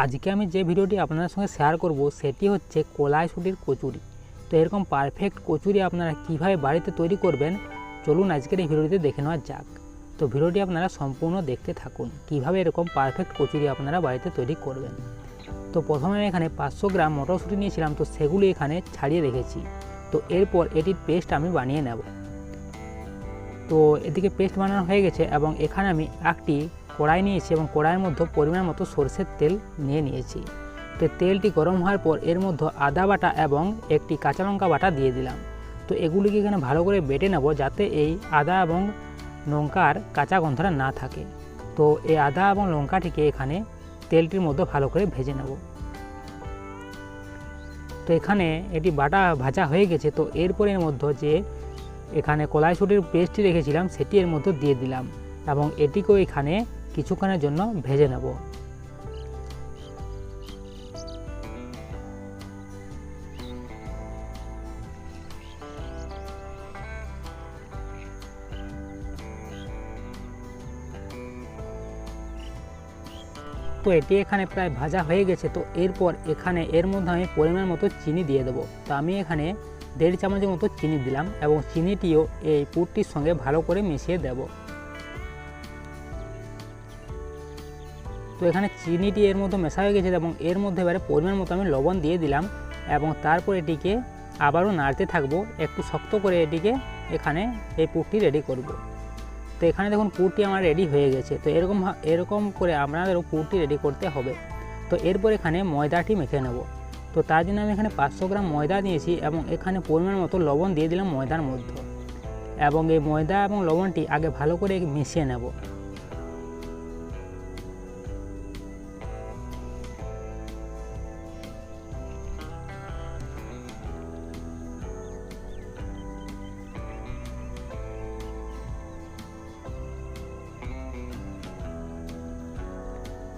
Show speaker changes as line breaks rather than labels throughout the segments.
আজকে আমি যে ভিডিওটি আপনাদের সঙ্গে শেয়ার করব সেটি হচ্ছে কলাইশুঁটির কচুরি। তো এরকম পারফেক্ট কচুরি আপনারা কিভাবে বাড়িতে তৈরি করবেন চলুন আজকের এই ভিডিওটিতে দেখে নেওয়া যাক। তো ভিডিওটি আপনারা সম্পূর্ণ দেখতে থাকুন কিভাবে এরকম পারফেক্ট কচুরি আপনারা বাড়িতে তৈরি করবেন। তো প্রথমে আমি এখানে 500 গ্রাম মটরশুঁটি নিয়েছিলাম, তো সেগুলি এখানে ছাড়িয়ে রেখেছি। তো এরপর এটির পেস্ট আমি বানিয়ে নেব। তো এদিকে পেস্ট বানানো হয়ে গেছে এবং এখানে আমি একটি কড়াই নিয়েছি এবং কড়াইয়ের মধ্যে পরিমাণ মতো সরষের তেল নিয়ে নিয়েছি। তো তেলটি গরম হওয়ার পর এর মধ্যে আদা বাটা এবং একটি কাঁচা লঙ্কা বাটা দিয়ে দিলাম। তো এগুলিকে এখানে ভালো করে বেটে নেব যাতে এই আদা এবং লঙ্কার কাঁচা গন্ধটা না থাকে। তো এই আদা এবং লঙ্কাটিকে এখানে তেলটির মধ্যে ভালো করে ভেজে নেব। তো এখানে এটি বাটা ভাজা হয়ে গেছে। তো এরপর এর মধ্যে যে এখানে কলাইশুঁটির পেস্টটি রেখেছিলাম সেটি এর মধ্যে দিয়ে দিলাম এবং এটিকেও এখানে কিছুক্ষণের জন্য ভেজে নেব। তো এটি এখানে প্রায় ভাজা হয়ে গেছে। তো এরপর এখানে এর মধ্যে আমি পরিমাণ মতো চিনি দিয়ে দেবো। তো আমি এখানে 1.5 চামচের মতো চিনি দিলাম এবং চিনিটিও এই পুরটির সঙ্গে ভালো করে মিশিয়ে দেব। তো এখানে চিনিটি এর মধ্যে মেশা হয়ে গেছে এবং এর মধ্যে এবারে পরিমাণ মতো আমি লবণ দিয়ে দিলাম এবং তারপর এটিকে আবারও নাড়তে থাকবো, একটু শক্ত করে এটিকে এখানে এই পুরটি রেডি করব। তো এখানে দেখুন পুরটি আমার রেডি হয়ে গেছে। তো এরকম করে আপনাদেরও পুরটি রেডি করতে হবে। তো এরপর এখানে ময়দাটি মেখে নেব। তো তার জন্য আমি এখানে 500 গ্রাম ময়দা নিয়েছি এবং এখানে পরিমাণ মতো লবণ দিয়ে দিলাম ময়দার মধ্যে এবং এই ময়দা এবং লবণটি আগে ভালো করে মিশিয়ে নেব।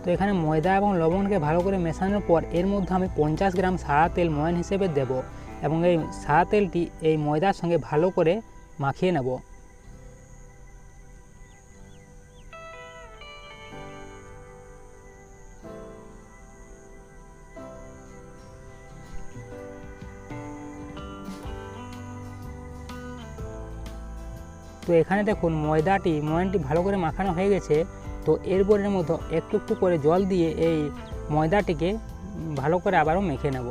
তো এখানে ময়দা এবং লবণকে ভালো করে মেশানোর পর এর মধ্যে আমি 50 গ্রাম সাদা তেল ময়ান হিসেবে দেব এবং এই সাদা তেলটি এই ময়দার সঙ্গে ভালো করে মাখিয়ে নেব। তো এখানে দেখুন ময়ানটি ভালো করে মাখানো হয়ে গেছে। তো এরপর এর মধ্যে একটু একটু করে জল দিয়ে এই ময়দাটিকে ভালো করে আবারও মেখে নেব।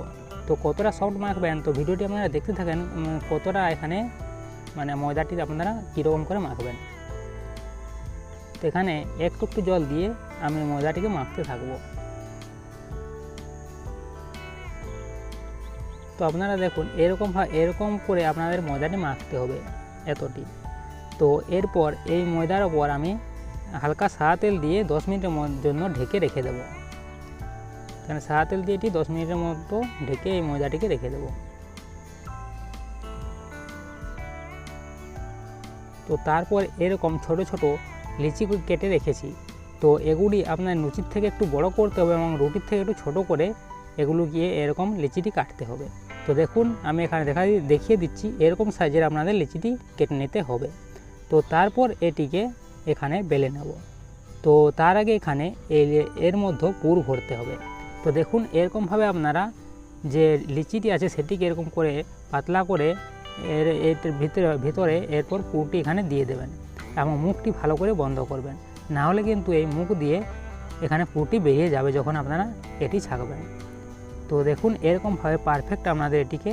তো কতটা সফট মাখবেন তো ভিডিওটি আপনারা দেখতে থাকেন, কতটা এখানে ময়দাটি আপনারা কীরকম করে মাখবেন। তো এখানে একটু একটু জল দিয়ে আমি ময়দাটিকে মাখতে থাকব। তো আপনারা দেখুন এরকম করে আপনাদের ময়দাটি মাখতে হবে এতটি। তো এরপর এই ময়দার ওপর আমি হালকা সাদা তেল দিয়ে 10 মিনিটের জন্য ঢেকে রেখে দেবো। এখানে সাদা তেল দিয়ে এটি 10 মিনিটের মতো ঢেকে এই ময়দাটিকে রেখে দেবো। তো তারপর এরকম ছোট ছোট লিচি কেটে রেখেছি। তো এগুলি আপনার লুচির থেকে একটু বড় করতে হবে এবং রুটির থেকে একটু ছোট করে এগুলো গিয়ে এরকম লিচিটি কাটতে হবে। তো দেখুন আমি এখানে দেখিয়ে দিচ্ছি এরকম সাইজের আপনাদের লিচিটি কেটে নিতে হবে। তো তারপর এটিকে এখানে বেলে নেব। তো তার আগে এখানে এর মধ্যে পুর ভরতে হবে। তো দেখুন এরকমভাবে আপনারা যে লিচিটি আছে সেটিকে এরকম করে পাতলা করে এর ভিতরে এরপর পুরটি এখানে দিয়ে দেবেন এবং মুখটি ভালো করে বন্ধ করবেন, না হলে কিন্তু এই মুখ দিয়ে এখানে পুরটি বেরিয়ে যাবে যখন আপনারা এটি ছাঁকবেন। তো দেখুন এরকমভাবে পারফেক্ট আপনাদের এটিকে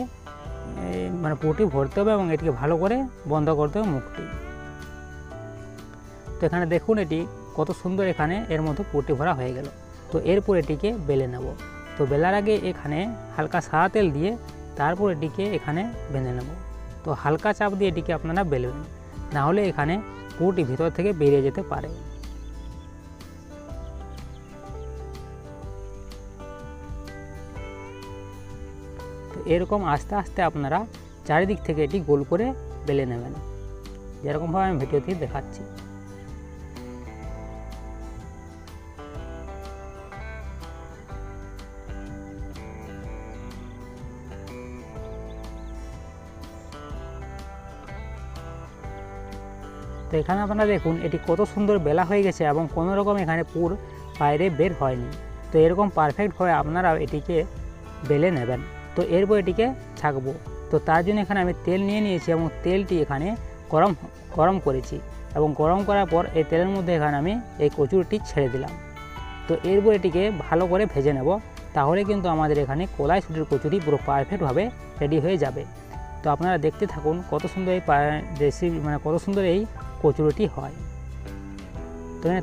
পুরটি ভরতে হবে এবং এটিকে ভালো করে বন্ধ করতে হবে মুখটি। তো এখানে দেখুন এটি কত সুন্দর এখানে এর মধ্যে পুরটি ভরা হয়ে গেল। তো এরপর এটিকে বেলে নেব। তো বেলার আগে এখানে হালকা সাদা তেল দিয়ে তারপর এটিকে এখানে বেঁধে নেব। তো হালকা চাপ দিয়ে এটিকে আপনারা বেলবেন, না হলে এখানে পুরটি ভিতর থেকে বেরিয়ে যেতে পারে। তো এরকম আস্তে আস্তে আপনারা চারিদিক থেকে এটি গোল করে বেলে নেবেন, যেরকমভাবে আমি ভিডিওতে দেখাচ্ছি। তো এখানে আপনারা দেখুন এটি কত সুন্দর বেলা হয়ে গেছে এবং কোনো রকম এখানে পুর বাইরে বের হয়নি। তো এরকম পারফেক্টভাবে আপনারাও এটিকে বেলে নেবেন। তো এরপর এটিকে ছাঁকবো। তো তার জন্য এখানে আমি তেল নিয়ে নিয়েছি এবং তেলটি এখানে গরম করেছি এবং গরম করার পর এই তেলের মধ্যে এখানে আমি এই কচুরিটি ছেড়ে দিলাম। তো এরপর এটিকে ভালো করে ভেজে নেব, তাহলে কিন্তু আমাদের এখানে কলাইশুঁটির কচুরি পুরো পারফেক্টভাবে রেডি হয়ে যাবে। তো আপনারা দেখতে থাকুন কত সুন্দর এই রেসিপি কত সুন্দর এই কচুরিটি হয়। তো এখানে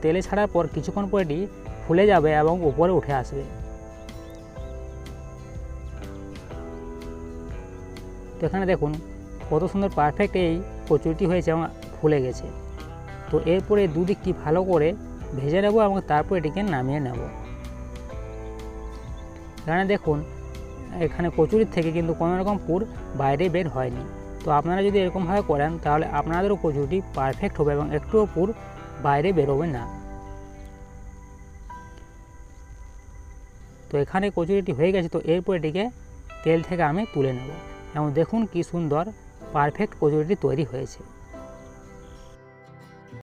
তেলে ছাড়ার পর কিছুক্ষণ পর এটি ফুলে যাবে এবং উপরে উঠে আসবে। তো এখানে দেখুন কত সুন্দর পারফেক্ট এই কচুরিটি হয়েছে এবং ফুলে গেছে। তো এরপরে দুদিকটি ভালো করে ভেজে নেব এবং তারপর এটিকে নামিয়ে নেব। এখানে দেখুন এখানে কচুরির থেকে কিন্তু কোনো রকম পুর বাইরে বের হয়নি। তো আপনারা যদি এরকমভাবে করেন তাহলে আপনাদেরও কচুরিটি পারফেক্ট হবে এবং একটুও পুর বাইরে বেরোবে না। তো এখানে কচুরিটি হয়ে গেছে। তো এরপর এটিকে তেল থেকে আমি তুলে নেব এবং দেখুন কি সুন্দর পারফেক্ট কচুরিটি তৈরি হয়েছে।